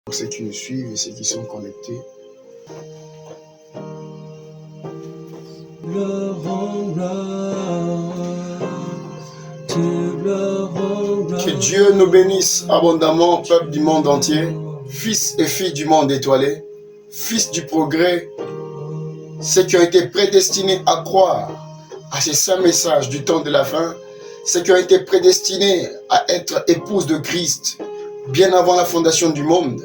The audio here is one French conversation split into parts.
Pour ceux qui nous suivent et ceux qui sont connectés. Que Dieu nous bénisse abondamment, peuple du monde entier, fils et filles du monde étoilé, fils du progrès, ceux qui ont été prédestinés à croire à ces saints messages du temps de la fin, ceux qui ont été prédestinés à être épouses de Christ bien avant la fondation du monde.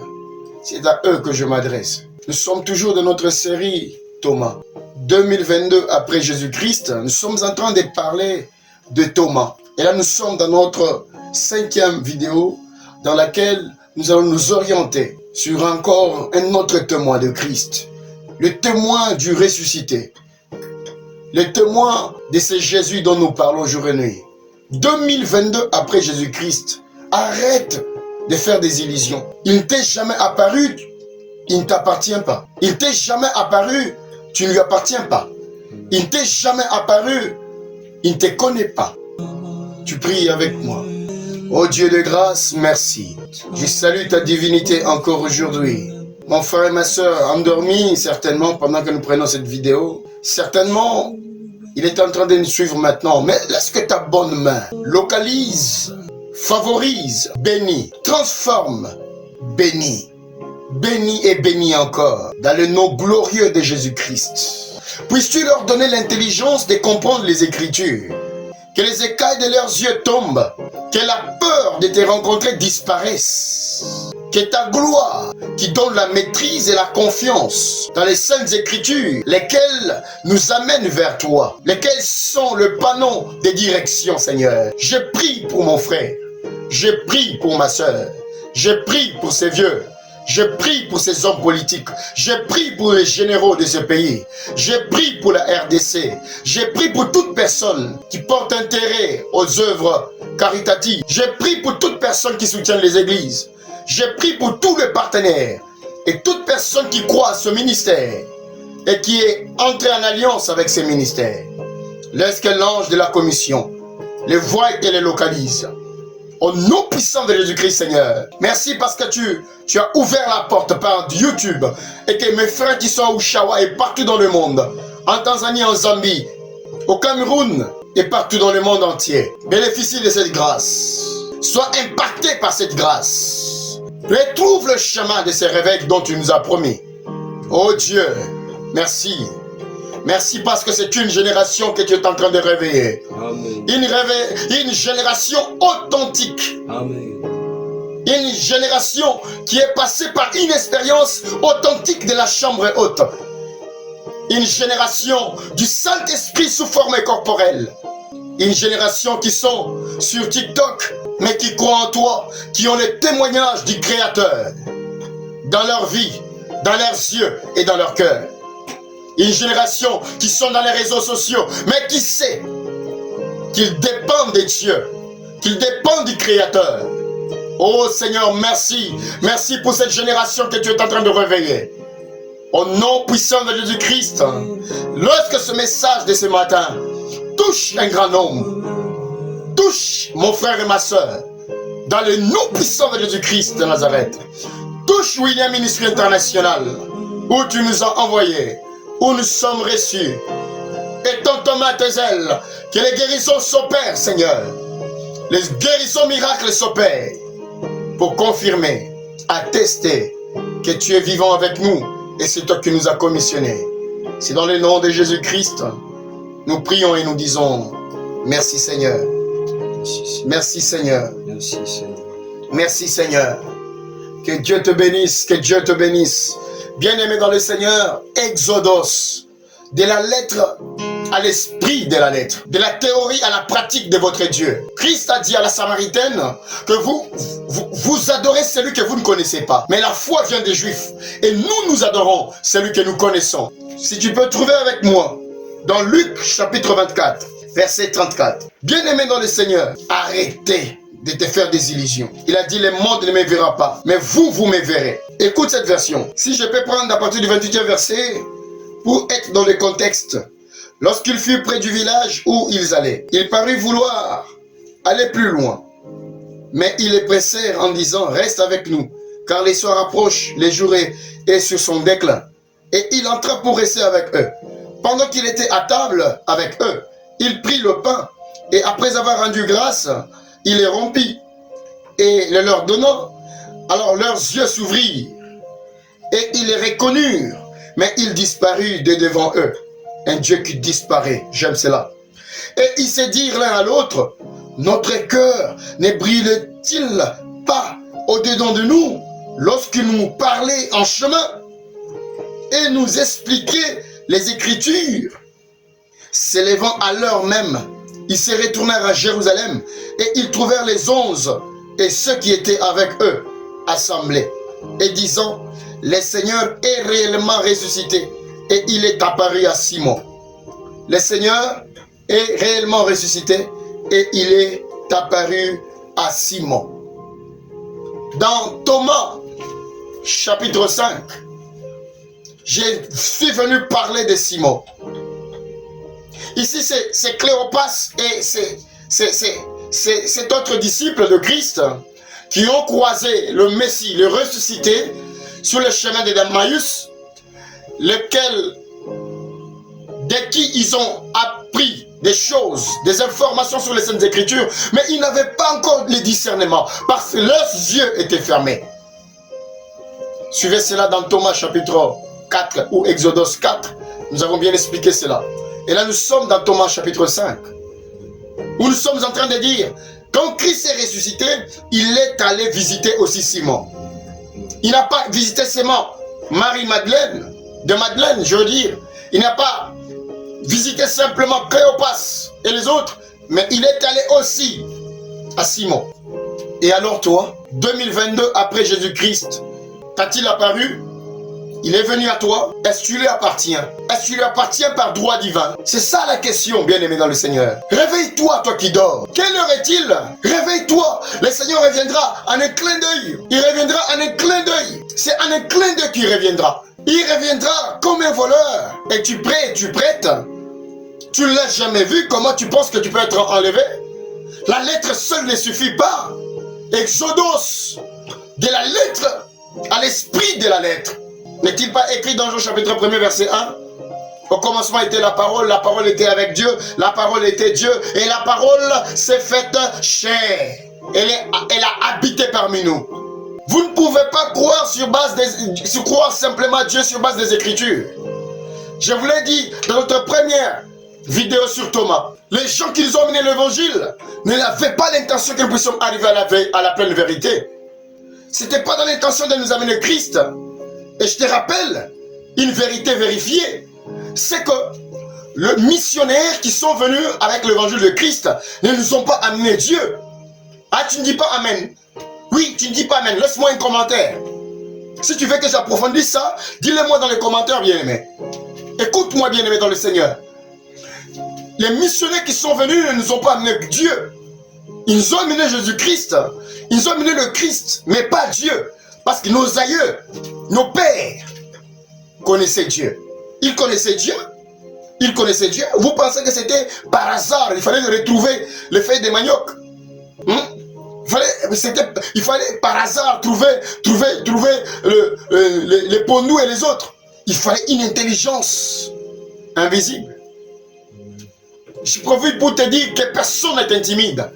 C'est à eux que je m'adresse. Nous sommes toujours dans notre série Thomas. 2022 après Jésus-Christ, nous sommes en train de parler de Thomas. Et là, nous sommes dans notre 5e vidéo dans laquelle nous allons nous orienter sur encore un autre témoin de Christ. Le témoin du ressuscité. Le témoin de ce Jésus dont nous parlons jour et nuit. 2022 après Jésus-Christ. Arrête de faire des illusions. Il ne t'est jamais apparu, il ne t'appartient pas. Il ne t'est jamais apparu, tu ne lui appartiens pas. Il ne t'est jamais apparu, il ne te connaît pas. Tu pries avec moi. Oh Dieu de grâce, merci. Je salue ta divinité encore aujourd'hui. Mon frère et ma soeur, endormis certainement pendant que nous prenons cette vidéo. Certainement, il est en train de nous suivre maintenant. Mais laisse que ta bonne main localise, favorise, bénit, transforme, bénit. Bénis et bénis encore, dans le nom glorieux de Jésus-Christ. Puisses-tu leur donner l'intelligence de comprendre les Écritures, que les écailles de leurs yeux tombent, que la peur de te rencontrer disparaisse, que ta gloire qui donne la maîtrise et la confiance dans les saintes Écritures, lesquelles nous amènent vers toi, lesquelles sont le panneau de direction, Seigneur. Je prie pour mon frère, je prie pour ma soeur, je prie pour ces vieux, je prie pour ces hommes politiques. Je prie pour les généraux de ce pays. Je prie pour la RDC. Je prie pour toute personne qui porte intérêt aux œuvres caritatives. Je prie pour toute personne qui soutient les églises. Je prie pour tous les partenaires et toute personne qui croit à ce ministère et qui est entrée en alliance avec ces ministères. Laisse que l'ange de la commission les voie et les localise. Au nom puissant de Jésus-Christ, Seigneur. Merci parce que tu as ouvert la porte par YouTube et que mes frères qui sont à Ushawa et partout dans le monde, en Tanzanie, en Zambie, au Cameroun et partout dans le monde entier, bénéficient de cette grâce. Sois impactés par cette grâce. Retrouve le chemin de ces réveils dont tu nous as promis. Oh Dieu, merci. Merci parce que c'est une génération que tu es en train de réveiller. Amen. Une génération authentique. Amen. Une génération qui est passée par une expérience authentique de la chambre haute. Une génération du Saint-Esprit sous forme corporelle. Une génération qui sont sur TikTok, mais qui croient en toi, qui ont le témoignage du Créateur dans leur vie, dans leurs yeux et dans leur cœur. Une génération qui sont dans les réseaux sociaux, mais qui sait qu'ils dépendent de Dieu, qu'ils dépendent du Créateur. Oh Seigneur, merci. Merci pour cette génération que tu es en train de réveiller. Au nom puissant de Jésus-Christ, lorsque ce message de ce matin touche un grand nombre, touche mon frère et ma soeur, dans le nom puissant de Jésus-Christ de Nazareth, touche William Ministry International, où tu nous as envoyés, où nous sommes reçus. Et ton Thomas tes ailes, que les guérisons s'opèrent, Seigneur. Les guérisons miracles s'opèrent pour confirmer, attester que tu es vivant avec nous et c'est toi qui nous as commissionnés. C'est dans le nom de Jésus-Christ, nous prions et nous disons merci Seigneur. Merci Seigneur. Merci Seigneur. Merci Seigneur. Que Dieu te bénisse, que Dieu te bénisse. Bien-aimé dans le Seigneur, Exodos, de la lettre à l'esprit de la lettre, de la théorie à la pratique de votre Dieu. Christ a dit à la Samaritaine que vous adorez celui que vous ne connaissez pas. Mais la foi vient des Juifs et nous adorons celui que nous connaissons. Si tu peux trouver avec moi dans Luc chapitre 24, verset 34. Bien-aimé dans le Seigneur, arrêtez de te faire des illusions. Il a dit, le monde ne me verra pas, mais vous me verrez. Écoute cette version. Si je peux prendre à partir du 28e verset, pour être dans le contexte. Lorsqu'ils furent près du village où ils allaient, il parut vouloir aller plus loin. Mais ils les pressèrent en disant, reste avec nous, car les soirs approchent, les jours est sur son déclin. Et il entra pour rester avec eux. Pendant qu'il était à table avec eux, il prit le pain, et après avoir rendu grâce, il les rompit, et les leur donna. Alors leurs yeux s'ouvrirent, et ils les reconnurent, mais il disparut de devant eux. Un Dieu qui disparaît, j'aime cela. Et ils se dirent l'un à l'autre, notre cœur ne brûle-t-il pas au-dedans de nous lorsqu'il nous parlait en chemin et nous expliquait les Écritures? S'élevant à l'heure même, ils se retournèrent à Jérusalem et ils trouvèrent les 11 et ceux qui étaient avec eux assemblés et disant, le Seigneur est réellement ressuscité et il est apparu à Simon. Le Seigneur est réellement ressuscité et il est apparu à Simon. Dans Thomas, chapitre 5, je suis venu parler de Simon. Ici, c'est Cléopas et cet autre disciple de Christ qui ont croisé le Messie, le ressuscité, sur le chemin de Damascus, lequel, de qui ils ont appris des choses, des informations sur les Saintes Écritures, mais ils n'avaient pas encore le discernement, parce que leurs yeux étaient fermés. Suivez cela dans Thomas chapitre 4 ou Exodus 4, nous avons bien expliqué cela. Et là nous sommes dans Thomas chapitre 5, où nous sommes en train de dire, quand Christ est ressuscité, il est allé visiter aussi Simon. Il n'a pas visité seulement Marie-Madeleine, de Madeleine, je veux dire. Il n'a pas visité simplement Cléopas et les autres, mais il est allé aussi à Simon. Et alors toi, 2022 après Jésus-Christ, t'a-t-il apparu? Il est venu à toi? Est-ce que tu lui appartiens? Est-ce que tu lui appartiens par droit divin? C'est ça la question, bien-aimé dans le Seigneur. Réveille-toi, toi qui dors. Quelle heure est-il? Réveille-toi. Le Seigneur reviendra en un clin d'œil. Il reviendra en un clin d'œil. C'est en un clin d'œil qu'il reviendra. Il reviendra comme un voleur. Es-tu prêt? Es-tu prête? Tu ne l'as jamais vu? Comment tu penses que tu peux être enlevé? La lettre seule ne suffit pas. Exodus, de la lettre à l'esprit de la lettre. N'est-il pas écrit dans Jean chapitre 1 verset 1? Au commencement était la parole était avec Dieu, la parole était Dieu, et la parole s'est faite chair. Elle a habité parmi nous. Vous ne pouvez pas croire croire simplement Dieu sur base des Écritures. Je vous l'ai dit dans notre première vidéo sur Thomas. Les gens qui nous ont amené l'évangile n'avaient pas l'intention que nous puissions arriver à la pleine vérité. Ce n'était pas dans l'intention de nous amener Christ. Et je te rappelle, une vérité vérifiée, c'est que les missionnaires qui sont venus avec l'évangile de Christ ne nous ont pas amené Dieu. Ah, tu ne dis pas Amen. Oui, tu ne dis pas Amen. Laisse-moi un commentaire. Si tu veux que j'approfondisse ça, dis-le-moi dans les commentaires, bien-aimé. Écoute-moi, bien-aimé dans le Seigneur. Les missionnaires qui sont venus ne nous ont pas amené Dieu. Ils nous ont amené Jésus-Christ. Ils nous ont amené le Christ, mais pas Dieu. Parce que nos aïeux, nos pères connaissaient Dieu. Ils connaissaient Dieu. Ils connaissaient Dieu. Vous pensez que c'était par hasard? Il fallait retrouver les feuilles de manioc. Il fallait par hasard trouver les pondous et les autres. Il fallait une intelligence invisible. Je profite pour te dire que personne n'est intimide.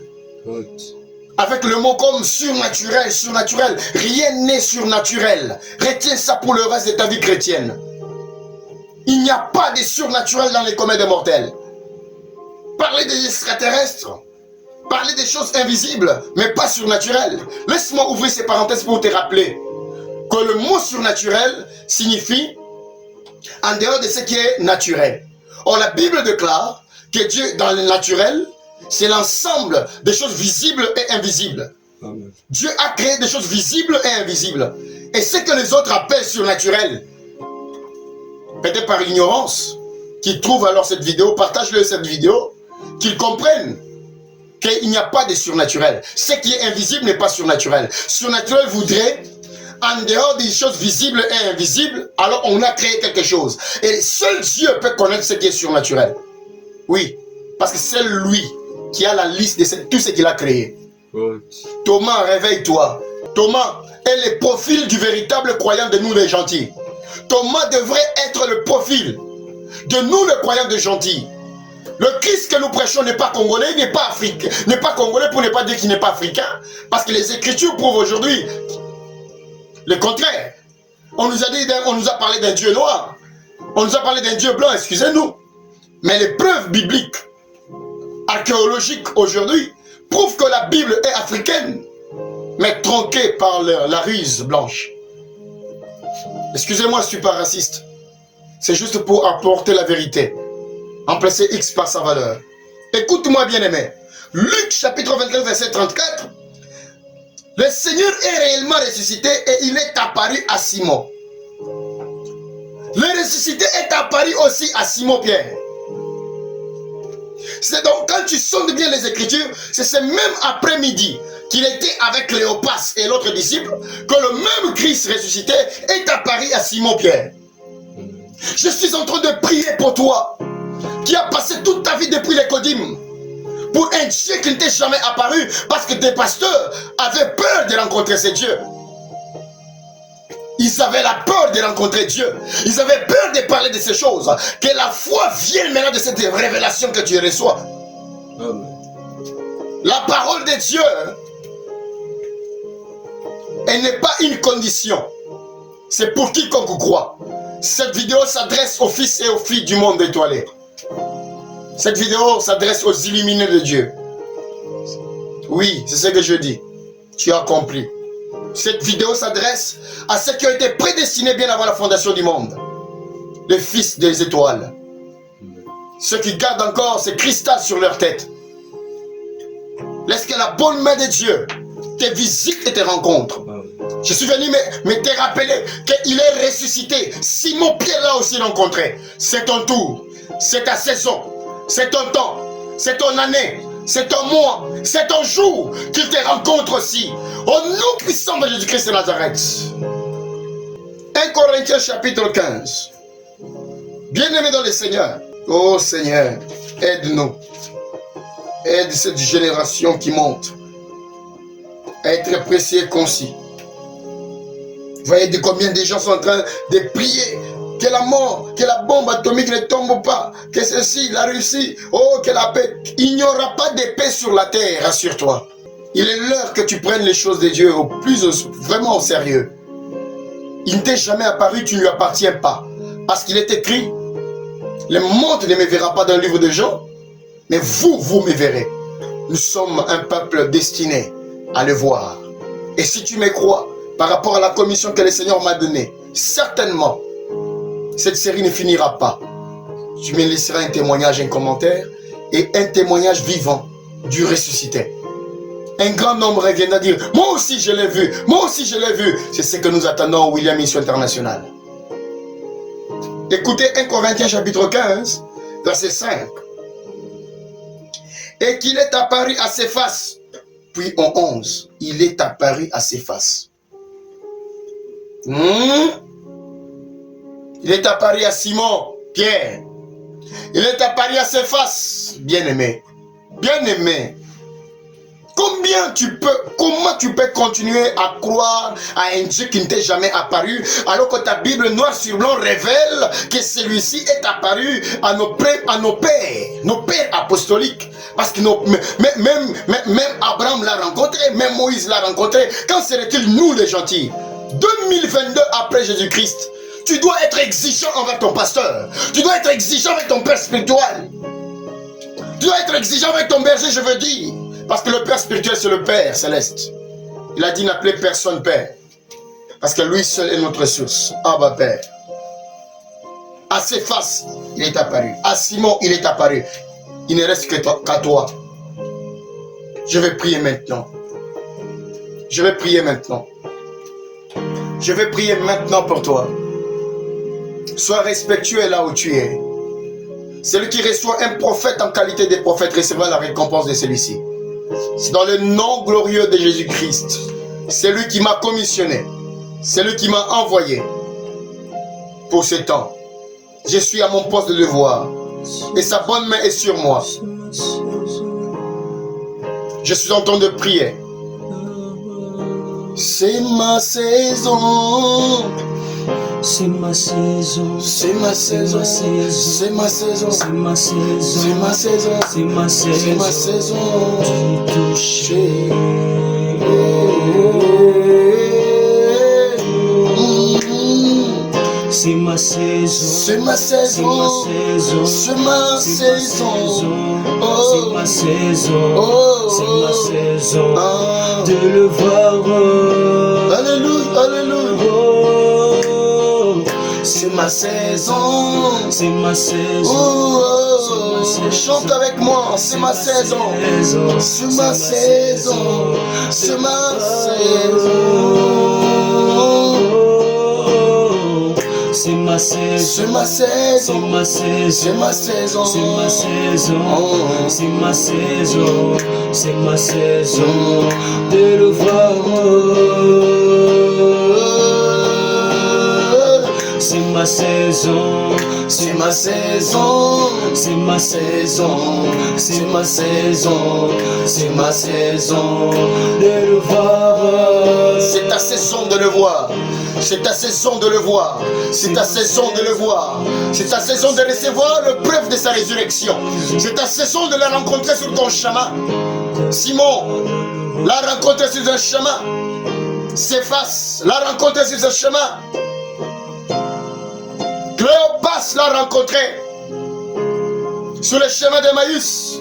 Avec le mot comme surnaturel, surnaturel. Rien n'est surnaturel. Retiens ça pour le reste de ta vie chrétienne. Il n'y a pas de surnaturel dans les communs des mortels. Parler des extraterrestres, parler des choses invisibles, mais pas surnaturelles. Laisse-moi ouvrir ces parenthèses pour te rappeler que le mot surnaturel signifie en dehors de ce qui est naturel. Or, la Bible déclare que Dieu, dans le naturel, c'est l'ensemble des choses visibles et invisibles. Amen. Dieu a créé des choses visibles et invisibles. Et ce que les autres appellent surnaturel, peut-être par ignorance, qu'ils trouvent alors cette vidéo, partage-le cette vidéo, qu'ils comprennent qu'il n'y a pas de surnaturel. Ce qui est invisible n'est pas surnaturel. Surnaturel voudrait, en dehors des choses visibles et invisibles, alors on a créé quelque chose. Et seul Dieu peut connaître ce qui est surnaturel. Oui, parce que c'est lui qui a la liste de tout ce qu'il a créé. Thomas, réveille-toi. Thomas est le profil du véritable croyant de nous les gentils. Thomas devrait être le profil de nous les croyants de gentils. Le Christ que nous prêchons n'est pas congolais, n'est pas africain, n'est pas congolais pour ne pas dire qu'il n'est pas africain, parce que les Écritures prouvent aujourd'hui le contraire. On nous a parlé d'un Dieu noir, on nous a parlé d'un Dieu blanc, excusez-nous. Mais les preuves bibliques, archéologiques aujourd'hui, prouvent que la Bible est africaine, mais tronquée par la ruse blanche. Excusez-moi, je ne suis pas raciste. C'est juste pour apporter la vérité. Remplacer X par sa valeur. Écoute-moi bien aimé. Luc chapitre 24 verset 34. Le Seigneur est réellement ressuscité et il est apparu à Simon. Le ressuscité est apparu aussi à Simon Pierre. C'est donc quand tu sondes bien les Écritures, c'est ce même après-midi qu'il était avec Cléopas et l'autre disciple que le même Christ ressuscité est apparu à Simon Pierre. Je suis en train de prier pour toi qui a passé toute ta vie depuis les Codim pour un Dieu qui ne t'est jamais apparu parce que tes pasteurs avaient peur de rencontrer ce Dieu. Ils avaient la peur de rencontrer Dieu. Ils avaient peur de parler de ces choses. Que la foi vienne maintenant de cette révélation que tu reçois. Amen. La parole de Dieu, elle n'est pas une condition. C'est pour quiconque croit. Cette vidéo s'adresse aux fils et aux filles du monde étoilé. Cette vidéo s'adresse aux illuminés de Dieu. Oui, c'est ce que je dis. Tu as compris. Cette vidéo s'adresse à ceux qui ont été prédestinés bien avant la fondation du monde. Les fils des étoiles. Ceux qui gardent encore ces cristals sur leur tête. Laisse que la bonne main de Dieu te visite et te rencontre. Je suis venu me te rappeler qu'il est ressuscité. Simon Pierre l'a aussi rencontré. C'est ton tour. C'est ta saison. C'est ton temps. C'est ton année. C'est ton mois, c'est ton jour qu'il te rencontre aussi. Au nom puissant de Jésus-Christ de Nazareth. 1 Corinthiens chapitre 15. Bien-aimés dans le Seigneur. Oh Seigneur, aide-nous. Aide cette génération qui monte à être précis et concis. Voyez de combien de gens sont en train de prier que la mort, que la bombe atomique ne tombe pas, que ceci, la Russie, oh, que la paix. Il n'y aura pas de paix sur la terre, rassure-toi. Il est l'heure que tu prennes les choses de Dieu vraiment au sérieux. Il ne t'est jamais apparu, tu ne lui appartiens pas. Parce qu'il est écrit, le monde ne me verra pas dans le livre de Jean, mais vous me verrez. Nous sommes un peuple destiné à le voir. Et si tu me crois, par rapport à la commission que le Seigneur m'a donnée, certainement, cette série ne finira pas. Tu me laisseras un témoignage, un commentaire et un témoignage vivant du ressuscité. Un grand nombre reviendra dire, moi aussi je l'ai vu, moi aussi je l'ai vu. C'est ce que nous attendons au William Mission International. Écoutez 1 Corinthiens chapitre 15, verset 5. Et qu'il est apparu à ses faces. Puis en 11, il est apparu à ses faces. Il est apparu à Simon, Pierre. Il est apparu à ses faces, bien-aimé. Bien-aimé. Comment tu peux continuer à croire à un Dieu qui ne t'est jamais apparu, alors que ta Bible noir sur blanc révèle que celui-ci est apparu à nos pères apostoliques. Parce que même Abraham l'a rencontré, même Moïse l'a rencontré. Quand serait-il nous les gentils? 2022 après Jésus-Christ. Tu dois être exigeant envers ton pasteur. Tu dois être exigeant avec ton père spirituel. Tu dois être exigeant avec ton berger, je veux dire. Parce que le père spirituel, c'est le Père céleste. Il a dit n'appeler personne Père. Parce que lui seul est notre source. Abba Père. À ses faces, il est apparu. À Simon, il est apparu. Il ne reste qu'à toi. Je vais prier maintenant. Je vais prier maintenant. Je vais prier maintenant pour toi. Sois respectueux là où tu es. Celui qui reçoit un prophète en qualité de prophète recevra la récompense de celui-ci. C'est dans le nom glorieux de Jésus-Christ. C'est lui qui m'a commissionné. C'est lui qui m'a envoyé pour ce temps. Je suis à mon poste de devoir. Et sa bonne main est sur moi. Je suis en train de prier. C'est ma saison. C'est ma saison. C'est ma saison. C'est ma saison. C'est ma saison. C'est ma saison. C'est ma saison. C'est ma saison. Du toucher. C'est ma saison. C'est ma saison. C'est ma saison. C'est ma saison. Oh. C'est ma saison. Ah. De le voir. Alléluia, alléluia. Oh. C'est ma saison. C'est ma saison. Oh. Chante avec moi. C'est ma saison. C'est ma saison. C'est ma saison. C'est ma saison. C'est ma saison. C'est ma saison. C'est ma saison. C'est ma saison. Oh. C'est ma saison. C'est ma saison. De le voir. C'est ma saison. C'est ma saison. C'est ma saison. C'est ma saison. C'est ma saison. De le voir. C'est ta saison de le voir. C'est ta saison de le voir. C'est ta saison de le voir. C'est ta saison de recevoir le preuve de sa résurrection. C'est ta saison de la rencontrer sur ton chemin. Simon l'a rencontré sur un chemin. Céphas l'a rencontré sur un chemin. Cléopas l'a rencontré sur le chemin d'Emmaüs.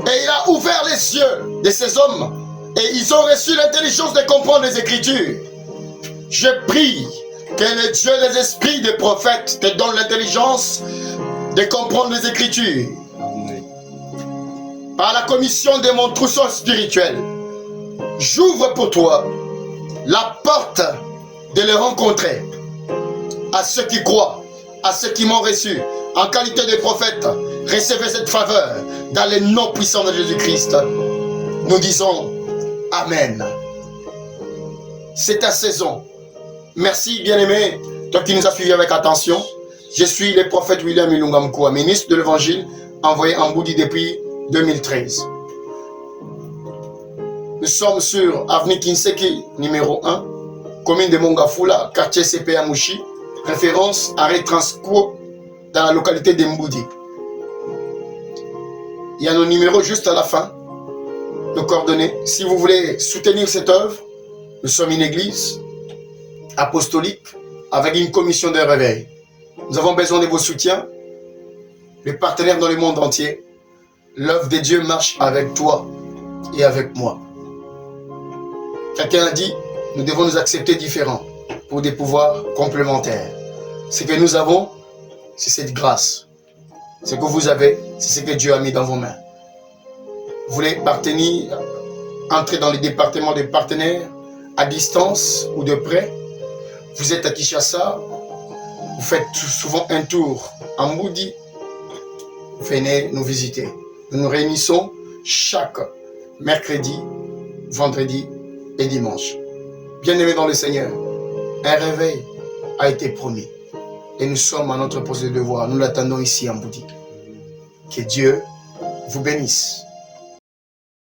Et il a ouvert les yeux de ces hommes. Et ils ont reçu l'intelligence de comprendre les Écritures. Je prie que le Dieu des esprits des prophètes te donne l'intelligence de comprendre les Écritures. Par la commission de mon trousseau spirituel, j'ouvre pour toi la porte de le rencontrer. À ceux qui croient, à ceux qui m'ont reçu, en qualité de prophète, recevez cette faveur dans le nom puissant de Jésus-Christ. Nous disons Amen. C'est ta saison. Merci, bien-aimé, toi qui nous as suivis avec attention. Je suis le prophète William Ilunga Mkoua, ministre de l'Évangile, envoyé en Boudi depuis 2013. Nous sommes sur avenue Kinseki, numéro 1, commune de Mongafula, quartier CPA Mouchi, référence arrêt Transco dans la localité de Mboudi. Il y a nos numéros juste à la fin, nos coordonnées. Si vous voulez soutenir cette œuvre, nous sommes une église apostolique avec une commission de réveil. Nous avons besoin de vos soutiens, les partenaires dans le monde entier. L'œuvre de Dieu marche avec toi et avec moi. Quelqu'un a dit, nous devons nous accepter différents pour des pouvoirs complémentaires. Ce que nous avons, c'est cette grâce. Ce que vous avez, c'est ce que Dieu a mis dans vos mains. Vous voulez partenir, entrer dans les départements des partenaires, à distance ou de près. Vous êtes à Kinshasa, vous faites souvent un tour en Mboudi. Venez nous visiter. Nous nous réunissons chaque mercredi, vendredi et dimanche. Bien-aimés dans le Seigneur, un réveil a été promis. Et nous sommes à notre poste de devoir. Nous l'attendons ici en Mboudi. Que Dieu vous bénisse.